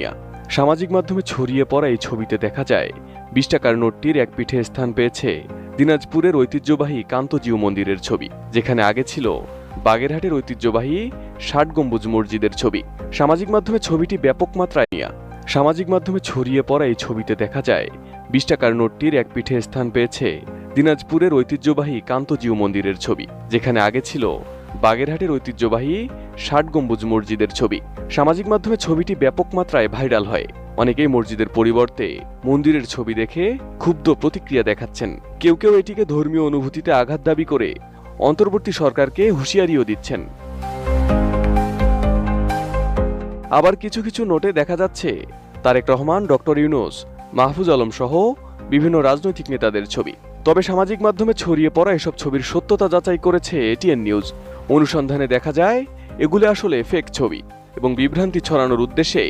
মিয়া। সামাজিক মাধ্যমে ছড়িয়ে পড়া এই ছবিতে দেখা যায় ২০ টাকার নোটটির এক পিঠে স্থান পেয়েছে দিনাজপুরের ঐতিহ্যবাহী কান্তজিউ মন্দিরের ছবি, যেখানে আগে ছিল বাগেরহাটের ঐতিহ্যবাহী ৬০ গম্বুজ মসজিদের ছবি। সামাজিক মাধ্যমে ছবিটি ব্যাপক মাত্রায় মিয়া। সামাজিক মাধ্যমে ছড়িয়ে পড়া এই ছবিতে দেখা যায় ২০ টাকার নোটটির এক পিঠে স্থান পেয়েছে দিনাজপুরের ঐতিহ্যবাহী কান্তজিউ মন্দিরের ছবি, যেখানে আগে ছিল বাগেরহাটের ঐতিহ্যবাহী ৬০ গম্বুজ মসজিদের ছবি। সামাজিক মাধ্যমে ছবিটি ব্যাপক মাত্রায় ভাইরাল হয়। অনেকেই মসজিদের পরিবর্তে মন্দিরের ছবি দেখে ক্ষুব্ধ প্রতিক্রিয়া দেখাচ্ছেন। কেউ কেউ এটিকে ধর্মীয় অনুভূতিতে আঘাত দাবি করে অন্তর্বর্তী সরকারকে হুঁশিয়ারিও দিচ্ছেন। আবার কিছু কিছু নোটে দেখা যাচ্ছে তারেক রহমান, ডক্টর ইউনূস, মাহফুজ আলম সহ বিভিন্ন রাজনৈতিক নেতাদের ছবি। তবে সামাজিক মাধ্যমে ছড়িয়ে পড়া এসব ছবির সত্যতা যাচাই করেছে এটিএন নিউজ। অনুসন্ধানে দেখা যায় এগুলো আসলে ফেক ছবি এবং বিভ্রান্তি ছড়ানোর উদ্দেশ্যে